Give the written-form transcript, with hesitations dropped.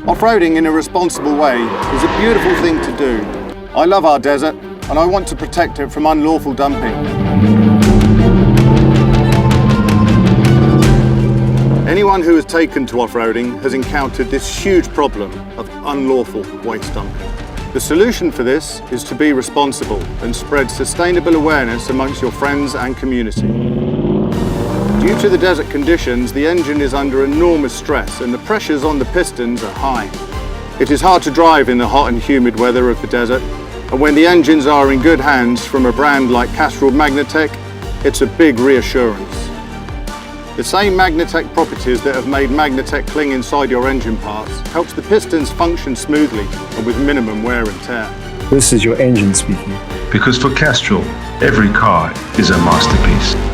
Off-roading in a responsible way is a beautiful thing to do. I love our desert and I want to protect it from unlawful dumping. Anyone who has taken to off-roading has encountered this huge problem of unlawful waste dumping. The solution for this is to be responsible and spread sustainable awareness amongst your friends and community. Due to the desert conditions, the engine is under enormous stress and the pressures on the pistons are high. It is hard to drive in the hot and humid weather of the desert, and when the engines are in good hands from a brand like Castrol MAGNATEC, it's a big reassurance. The same MAGNATEC properties that have made MAGNATEC cling inside your engine parts helps the pistons function smoothly and with minimum wear and tear. This is your engine speaking. Because for Castrol, every car is a masterpiece.